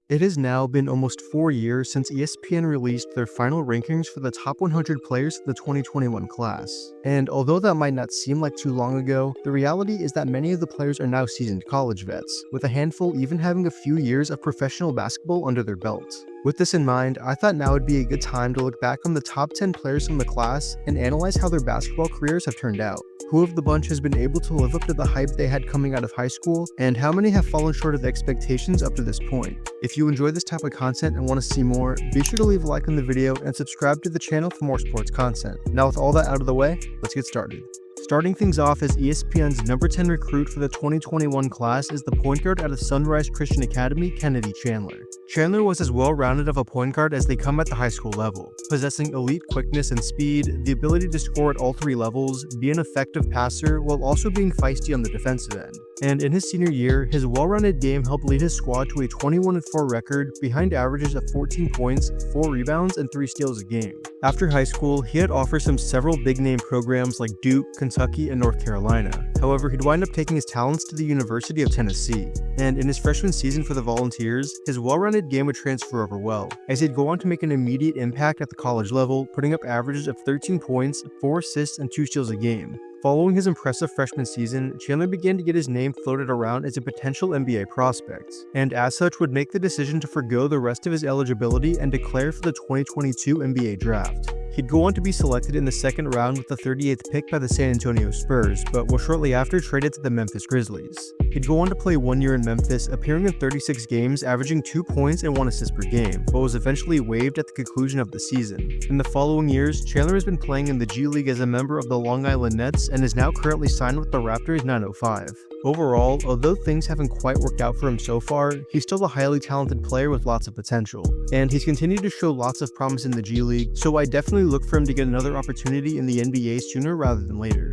It has now been almost 4 years since ESPN released their final rankings for the top 100 players of the 2021 class. And although that might not seem like too long ago, the reality is that many of the players are now seasoned college vets, with a handful even having a few years of professional basketball under their belt. With this in mind, I thought now would be a good time to look back on the top 10 players from the class and analyze how their basketball careers have turned out. Who of the bunch has been able to live up to the hype they had coming out of high school, and how many have fallen short of expectations up to this point. If you enjoy this type of content and want to see more, be sure to leave a like on the video and subscribe to the channel for more sports content. Now with all that out of the way, let's get started. Starting things off as ESPN's number 10 recruit for the 2021 class is the point guard out of Sunrise Christian Academy, Kennedy Chandler. Chandler was as well-rounded of a point guard as they come at the high school level, possessing elite quickness and speed, the ability to score at all three levels, be an effective passer, while also being feisty on the defensive end. And in his senior year, his well-rounded game helped lead his squad to a 21-4 record behind averages of 14 points, 4 rebounds, and 3 steals a game. After high school, he had offers from several big-name programs like Duke, Kentucky, and North Carolina. However, he'd wind up taking his talents to the University of Tennessee. And in his freshman season for the Volunteers, his well-rounded game would transfer over well, as he'd go on to make an immediate impact at the college level, putting up averages of 13 points, 4 assists, and 2 steals a game. Following his impressive freshman season, Chandler began to get his name floated around as a potential NBA prospect, and as such would make the decision to forgo the rest of his eligibility and declare for the 2022 NBA draft. He'd go on to be selected in the second round with the 38th pick by the San Antonio Spurs, but was shortly after traded to the Memphis Grizzlies. He'd go on to play 1 year in Memphis, appearing in 36 games, averaging 2 points and 1 assist per game, but was eventually waived at the conclusion of the season. In the following years, Chandler has been playing in the G League as a member of the Long Island Nets and is now currently signed with the Raptors 905. Overall, although things haven't quite worked out for him so far, he's still a highly talented player with lots of potential, and he's continued to show lots of promise in the G League, so I definitely look for him to get another opportunity in the NBA sooner rather than later.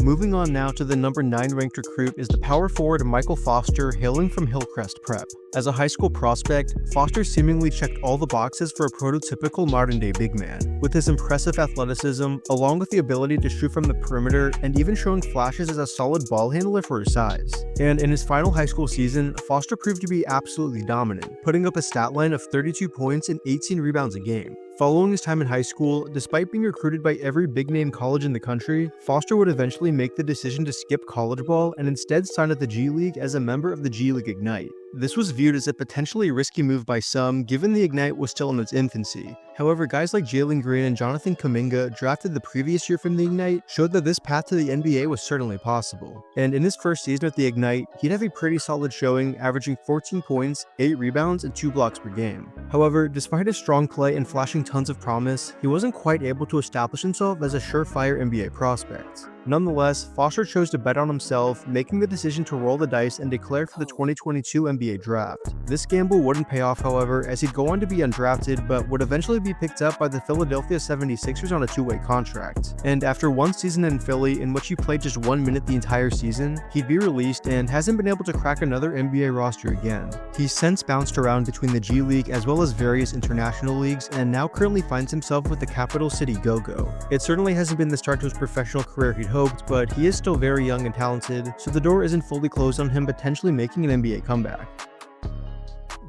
Moving on now to the number 9 ranked recruit is the power forward Michael Foster, hailing from Hillcrest Prep. As a high school prospect, Foster seemingly checked all the boxes for a prototypical modern-day big man, with his impressive athleticism, along with the ability to shoot from the perimeter, and even showing flashes as a solid ball handler for his size. And in his final high school season, Foster proved to be absolutely dominant, putting up a stat line of 32 points and 18 rebounds a game. Following his time in high school, despite being recruited by every big-name college in the country, Foster would eventually make the decision to skip college ball and instead sign at the G League as a member of the G League Ignite. This was viewed as a potentially risky move by some, given the Ignite was still in its infancy. However, guys like Jalen Green and Jonathan Kuminga, drafted the previous year from the Ignite, showed that this path to the NBA was certainly possible. And in his first season at the Ignite, he'd have a pretty solid showing, averaging 14 points, 8 rebounds, and 2 blocks per game. However, despite his strong play and flashing tons of promise, he wasn't quite able to establish himself as a surefire NBA prospect. Nonetheless, Foster chose to bet on himself, making the decision to roll the dice and declare for the 2022 NBA draft. This gamble wouldn't pay off, however, as he'd go on to be undrafted, but would eventually be picked up by the Philadelphia 76ers on a 2-way contract. And after one season in Philly, in which he played just 1 minute the entire season, he'd be released and hasn't been able to crack another NBA roster again. He's since bounced around between the G League as well as various international leagues, and now currently finds himself with the Capital City Go-Go. It certainly hasn't been the start to his professional career he'd hoped, but he is still very young and talented, so the door isn't fully closed on him potentially making an NBA comeback.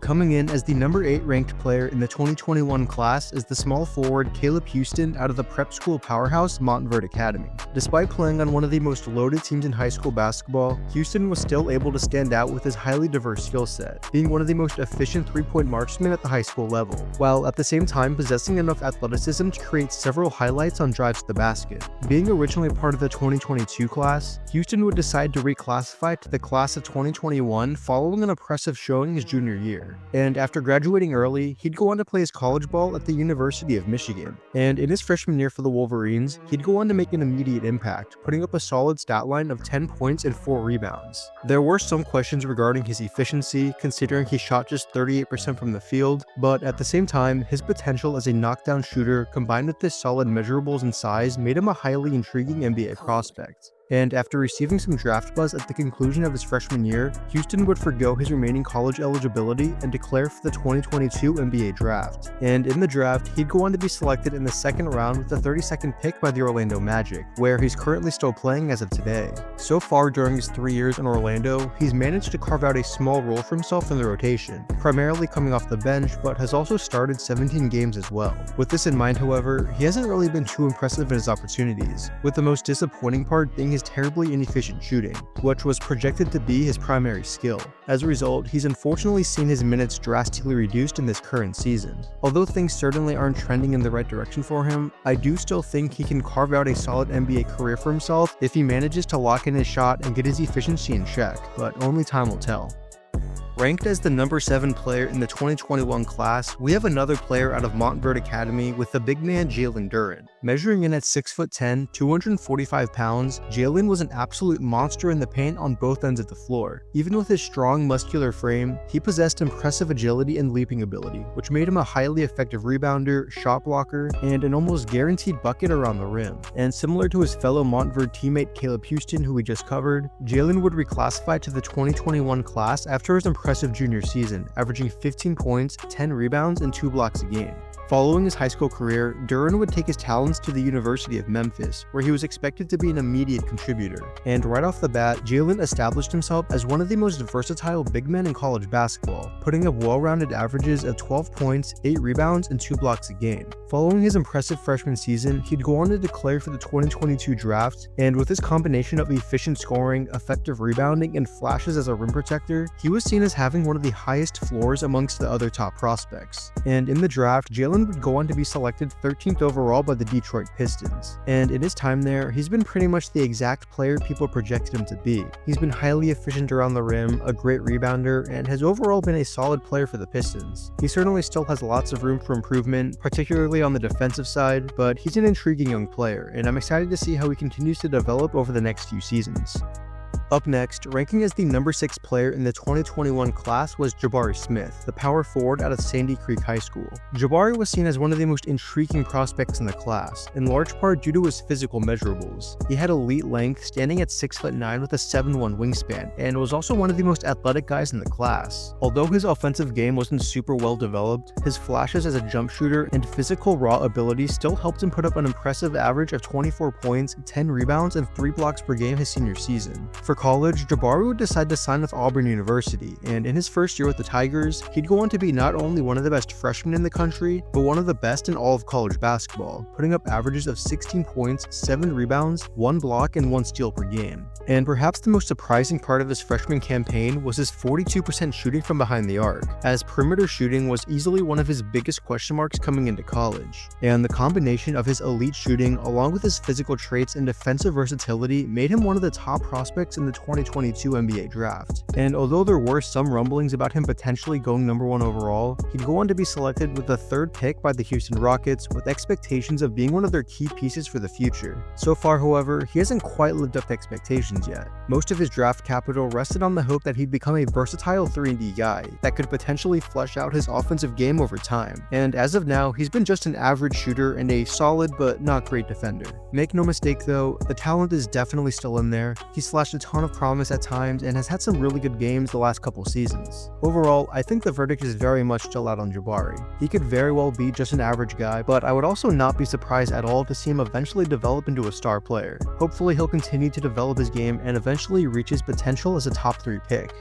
Coming in as the number 8 ranked player in the 2021 class is the small forward Caleb Houston out of the prep school powerhouse Montverde Academy. Despite playing on one of the most loaded teams in high school basketball, Houston was still able to stand out with his highly diverse skill set, being one of the most efficient 3-point marksmen at the high school level, while at the same time possessing enough athleticism to create several highlights on drives to the basket. Being originally part of the 2022 class, Houston would decide to reclassify to the class of 2021 following an impressive showing his junior year. And after graduating early, he'd go on to play his college ball at the University of Michigan. And in his freshman year for the Wolverines, he'd go on to make an immediate impact, putting up a solid stat line of 10 points and 4 rebounds. There were some questions regarding his efficiency, considering he shot just 38% from the field, but at the same time, his potential as a knockdown shooter combined with his solid measurables and size made him a highly intriguing NBA prospect. And after receiving some draft buzz at the conclusion of his freshman year, Houston would forgo his remaining college eligibility and declare for the 2022 NBA draft. And in the draft, he'd go on to be selected in the second round with the 32nd pick by the Orlando Magic, where he's currently still playing as of today. So far during his 3 years in Orlando, he's managed to carve out a small role for himself in the rotation, primarily coming off the bench, but has also started 17 games as well. With this in mind, however, he hasn't really been too impressive in his opportunities, with the most disappointing part being his terribly inefficient shooting, which was projected to be his primary skill. As a result, he's unfortunately seen his minutes drastically reduced in this current season. Although things certainly aren't trending in the right direction for him, I do still think he can carve out a solid NBA career for himself if he manages to lock in his shot and get his efficiency in check, but only time will tell. Ranked as the number 7 player in the 2021 class, we have another player out of Montverde Academy with the big man Jalen Duren. Measuring in at 6'10", 245 pounds, Jalen was an absolute monster in the paint on both ends of the floor. Even with his strong, muscular frame, he possessed impressive agility and leaping ability, which made him a highly effective rebounder, shot blocker, and an almost guaranteed bucket around the rim. And similar to his fellow Montverde teammate Caleb Houston, who we just covered, Jalen would reclassify to the 2021 class after his impressive junior season, averaging 15 points, 10 rebounds, and 2 blocks a game. Following his high school career, Duren would take his talents to the University of Memphis, where he was expected to be an immediate contributor. And right off the bat, Jalen established himself as one of the most versatile big men in college basketball, putting up well-rounded averages of 12 points, 8 rebounds, and 2 blocks a game. Following his impressive freshman season, he'd go on to declare for the 2022 draft, and with his combination of efficient scoring, effective rebounding, and flashes as a rim protector, he was seen as having one of the highest floors amongst the other top prospects. And in the draft, Jalen would go on to be selected 13th overall by the Detroit Pistons. And in his time there, he's been pretty much the exact player people projected him to be. He's been highly efficient around the rim, a great rebounder, and has overall been a solid player for the Pistons. He certainly still has lots of room for improvement, particularly on the defensive side, but he's an intriguing young player, and I'm excited to see how he continues to develop over the next few seasons. Up next, ranking as the number 6 player in the 2021 class was Jabari Smith, the power forward out of Sandy Creek High School. Jabari was seen as one of the most intriguing prospects in the class, in large part due to his physical measurables. He had elite length, standing at 6'9" with a 7'1" wingspan, and was also one of the most athletic guys in the class. Although his offensive game wasn't super well developed, his flashes as a jump shooter and physical raw ability still helped him put up an impressive average of 24 points, 10 rebounds, and 3 blocks per game his senior season. For college, Jabari would decide to sign with Auburn University, and in his first year with the Tigers, he'd go on to be not only one of the best freshmen in the country, but one of the best in all of college basketball, putting up averages of 16 points, 7 rebounds, 1 block, and 1 steal per game. And perhaps the most surprising part of his freshman campaign was his 42% shooting from behind the arc, as perimeter shooting was easily one of his biggest question marks coming into college. And the combination of his elite shooting along with his physical traits and defensive versatility made him one of the top prospects in the 2022 NBA draft. And although there were some rumblings about him potentially going number 1 overall, he'd go on to be selected with the 3rd pick by the Houston Rockets, with expectations of being one of their key pieces for the future. So far, however, he hasn't quite lived up to expectations yet. Most of his draft capital rested on the hope that he'd become a versatile 3-and-D guy that could potentially flesh out his offensive game over time. And as of now, he's been just an average shooter and a solid but not great defender. Make no mistake though, the talent is definitely still in there. He's flashed a ton of promise at times and has had some really good games the last couple seasons. Overall, I think the verdict is very much still out on Jabari. He could very well be just an average guy, but I would also not be surprised at all to see him eventually develop into a star player. Hopefully he'll continue to develop his game and eventually reach his potential as a top 3 pick.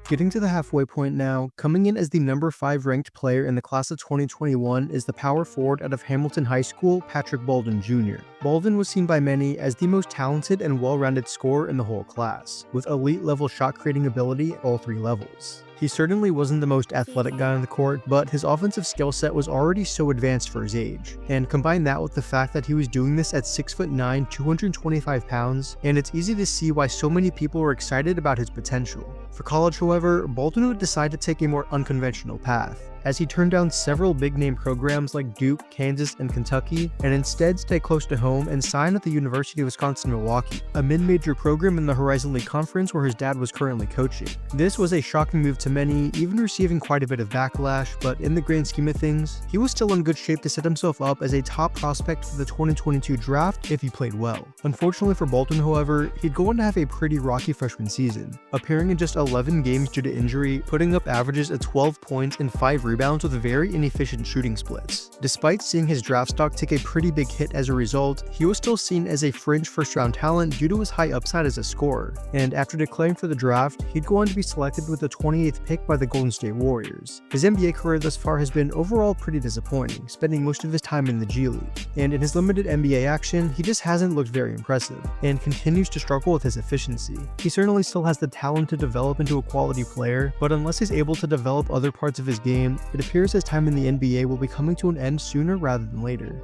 Getting to the halfway point now, coming in as the number 5 ranked player in the class of 2021 is the power forward out of Hamilton High School, Patrick Bolden Jr. Bolden was seen by many as the most talented and well-rounded scorer in the whole class, with elite-level shot-creating ability at all 3 levels. He certainly wasn't the most athletic guy on the court, but his offensive skill set was already so advanced for his age. And combine that with the fact that he was doing this at 6'9", 225 pounds, and it's easy to see why so many people were excited about his potential. For college, however, Bolden would decide to take a more unconventional path, as he turned down several big-name programs like Duke, Kansas, and Kentucky, and instead stayed close to home and signed at the University of Wisconsin-Milwaukee, a mid-major program in the Horizon League Conference where his dad was currently coaching. This was a shocking move to many, even receiving quite a bit of backlash, but in the grand scheme of things, he was still in good shape to set himself up as a top prospect for the 2022 draft if he played well. Unfortunately for Bolton, however, he'd go on to have a pretty rocky freshman season, appearing in just 11 games due to injury, putting up averages of 12 points and 5 rebounds with very inefficient shooting splits. Despite seeing his draft stock take a pretty big hit as a result, he was still seen as a fringe first-round talent due to his high upside as a scorer, and after declaring for the draft, he'd go on to be selected with the 28th pick by the Golden State Warriors. His NBA career thus far has been overall pretty disappointing, spending most of his time in the G League, and in his limited NBA action, he just hasn't looked very impressive, and continues to struggle with his efficiency. He certainly still has the talent to develop into a quality player, but unless he's able to develop other parts of his game, it appears his time in the NBA will be coming to an end sooner rather than later.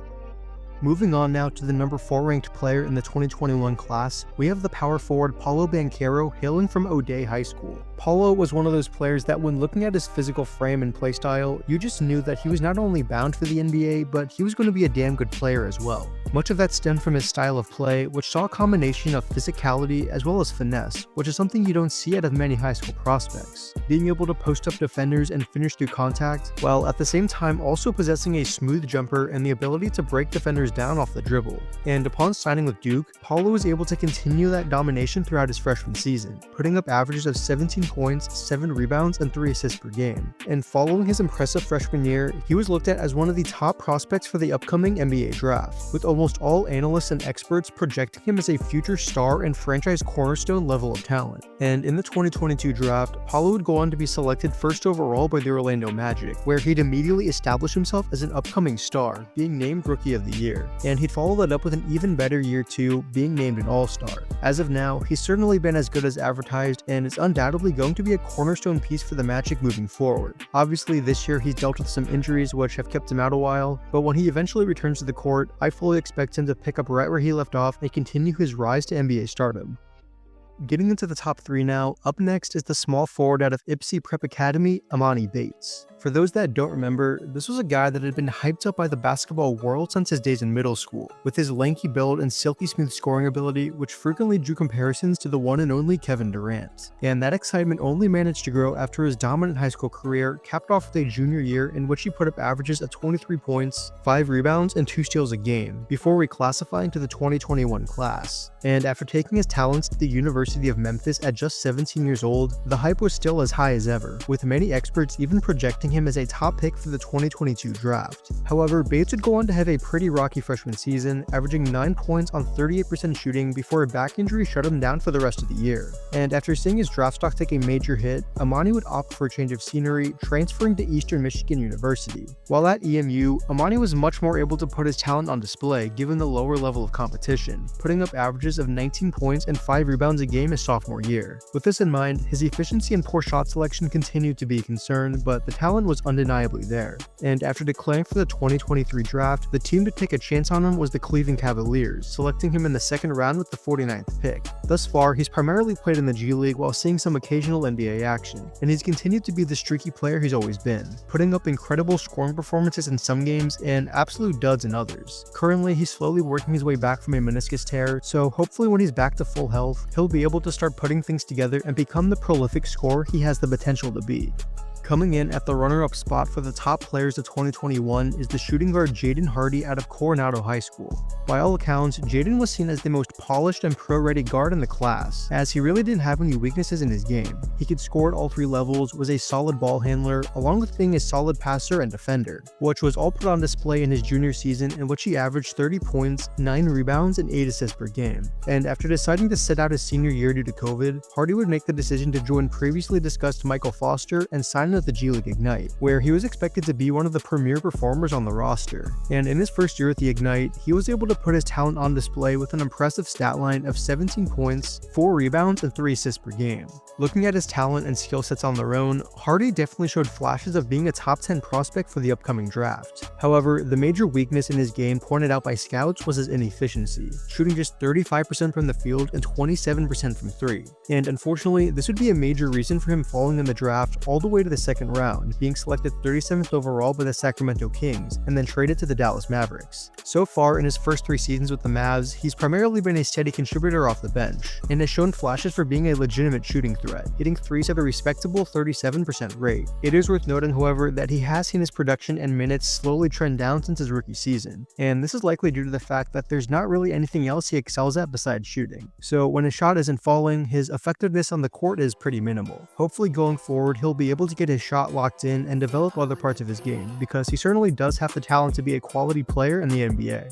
Moving on now to the number 4 ranked player in the 2021 class, we have the power forward Paolo Banchero hailing from O'Day High School. Paolo was one of those players that when looking at his physical frame and playstyle, you just knew that he was not only bound for the NBA, but he was going to be a damn good player as well. Much of that stemmed from his style of play, which saw a combination of physicality as well as finesse, which is something you don't see out of many high school prospects. Being able to post up defenders and finish through contact, while at the same time also possessing a smooth jumper and the ability to break defenders down off the dribble. And upon signing with Duke, Paolo was able to continue that domination throughout his freshman season, putting up averages of 17 points, 7 rebounds, and 3 assists per game. And following his impressive freshman year, he was looked at as one of the top prospects for the upcoming NBA draft, with almost all analysts and experts projecting him as a future star and franchise cornerstone level of talent. And in the 2022 draft, Paolo would go on to be selected first overall by the Orlando Magic, where he'd immediately establish himself as an upcoming star, being named Rookie of the Year. And he'd follow that up with an even better year 2, being named an All-Star. As of now, he's certainly been as good as advertised and is undoubtedly going to be a cornerstone piece for the Magic moving forward. Obviously, this year he's dealt with some injuries which have kept him out a while, but when he eventually returns to the court, I fully expect him to pick up right where he left off and continue his rise to NBA stardom. Getting into the top 3 now, up next is the small forward out of Ypsi Prep Academy, Emoni Bates. For those that don't remember, this was a guy that had been hyped up by the basketball world since his days in middle school, with his lanky build and silky smooth scoring ability, which frequently drew comparisons to the one and only Kevin Durant. And that excitement only managed to grow after his dominant high school career, capped off with a junior year in which he put up averages of 23 points, 5 rebounds, and 2 steals a game, before reclassifying to the 2021 class. And after taking his talents to the University of Memphis at just 17 years old, the hype was still as high as ever, with many experts even projecting him as a top pick for the 2022 draft. However, Bates would go on to have a pretty rocky freshman season, averaging 9 points on 38% shooting before a back injury shut him down for the rest of the year. And after seeing his draft stock take a major hit, Emoni would opt for a change of scenery, transferring to Eastern Michigan University. While at EMU, Emoni was much more able to put his talent on display given the lower level of competition, putting up averages of 19 points and 5 rebounds a game his sophomore year. With this in mind, his efficiency and poor shot selection continued to be a concern, but the talent was undeniably there. And after declaring for the 2023 draft, the team to take a chance on him was the Cleveland Cavaliers, selecting him in the 2nd round with the 49th pick. Thus far, he's primarily played in the G League while seeing some occasional NBA action, and he's continued to be the streaky player he's always been, putting up incredible scoring performances in some games and absolute duds in others. Currently, he's slowly working his way back from a meniscus tear, so hopefully when he's back to full health, he'll be able to start putting things together and become the prolific scorer he has the potential to be. Coming in at the runner-up spot for the top players of 2021 is the shooting guard Jaden Hardy out of Coronado High School. By all accounts, Jaden was seen as the most polished and pro-ready guard in the class, as he really didn't have any weaknesses in his game. He could score at all 3 levels, was a solid ball handler, along with being a solid passer and defender, which was all put on display in his junior season in which he averaged 30 points, 9 rebounds, and 8 assists per game. And after deciding to sit out his senior year due to COVID, Hardy would make the decision to join previously discussed Michael Foster and sign with the G League Ignite, where he was expected to be one of the premier performers on the roster. And in his first year with the Ignite, he was able to put his talent on display with an impressive stat line of 17 points, 4 rebounds, and 3 assists per game. Looking at his talent and skill sets on their own, Hardy definitely showed flashes of being a top 10 prospect for the upcoming draft. However, the major weakness in his game pointed out by scouts was his inefficiency, shooting just 35% from the field and 27% from 3. And unfortunately, this would be a major reason for him falling in the draft all the way to the second round, being selected 37th overall by the Sacramento Kings, and then traded to the Dallas Mavericks. So far, in his first 3 seasons with the Mavs, he's primarily been a steady contributor off the bench, and has shown flashes for being a legitimate shooting threat, hitting threes at a respectable 37% rate. It is worth noting, however, that he has seen his production and minutes slowly trend down since his rookie season, and this is likely due to the fact that there's not really anything else he excels at besides shooting. So when his shot isn't falling, his effectiveness on the court is pretty minimal. Hopefully going forward, he'll be able to get his shot locked in and develop other parts of his game, because he certainly does have the talent to be a quality player in the NBA.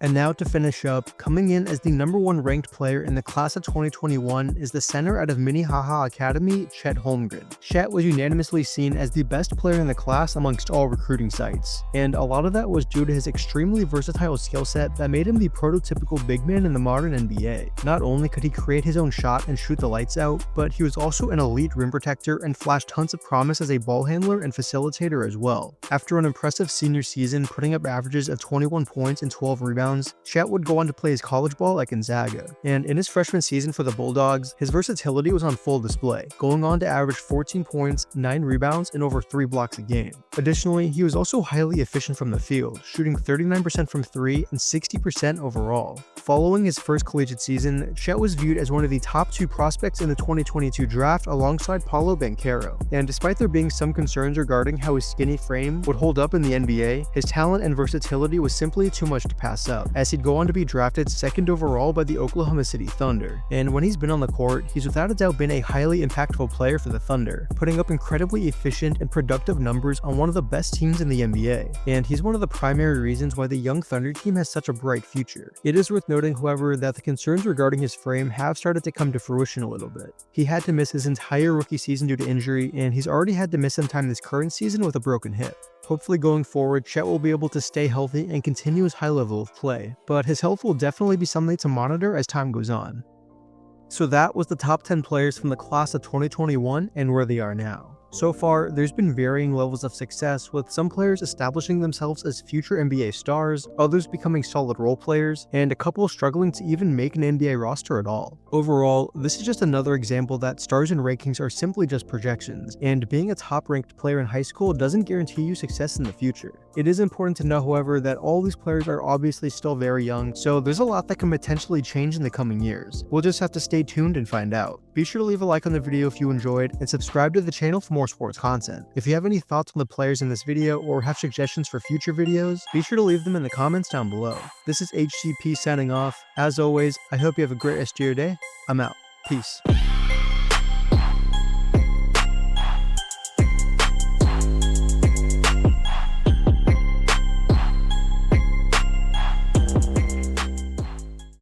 And now to finish up, coming in as the #1 ranked player in the class of 2021 is the center out of Minnehaha Academy, Chet Holmgren. Chet was unanimously seen as the best player in the class amongst all recruiting sites, and a lot of that was due to his extremely versatile skill set that made him the prototypical big man in the modern NBA. Not only could he create his own shot and shoot the lights out, but he was also an elite rim protector and flashed tons of promise as a ball handler and facilitator as well. After an impressive senior season putting up averages of 21 points and 12 rebounds, Chet would go on to play his college ball at Gonzaga, and in his freshman season for the Bulldogs, his versatility was on full display, going on to average 14 points, 9 rebounds, and over 3 blocks a game. Additionally, he was also highly efficient from the field, shooting 39% from 3 and 60% overall. Following his first collegiate season, Chet was viewed as one of the top 2 prospects in the 2022 draft alongside Paolo Banchero, and despite there being some concerns regarding how his skinny frame would hold up in the NBA, his talent and versatility was simply too much to pass up, as he'd go on to be drafted 2nd overall by the Oklahoma City Thunder. And when he's been on the court, he's without a doubt been a highly impactful player for the Thunder, putting up incredibly efficient and productive numbers on one of the best teams in the NBA. And he's one of the primary reasons why the young Thunder team has such a bright future. It is worth noting, however, that the concerns regarding his frame have started to come to fruition a little bit. He had to miss his entire rookie season due to injury, and he's already had to miss some time this current season with a broken hip. Hopefully going forward, Chet will be able to stay healthy and continue his high level of play, but his health will definitely be something to monitor as time goes on. So that was the top 10 players from the class of 2021 and where they are now. So far, there's been varying levels of success, with some players establishing themselves as future NBA stars, others becoming solid role players, and a couple struggling to even make an NBA roster at all. Overall, this is just another example that stars and rankings are simply just projections, and being a top-ranked player in high school doesn't guarantee you success in the future. It is important to know, however, that all these players are obviously still very young, so there's a lot that can potentially change in the coming years. We'll just have to stay tuned and find out. Be sure to leave a like on the video if you enjoyed, and subscribe to the channel for more sports content. If you have any thoughts on the players in this video or have suggestions for future videos, be sure to leave them in the comments down below. This is HCP signing off. As always, I hope you have a great rest of your day. I'm out. Peace.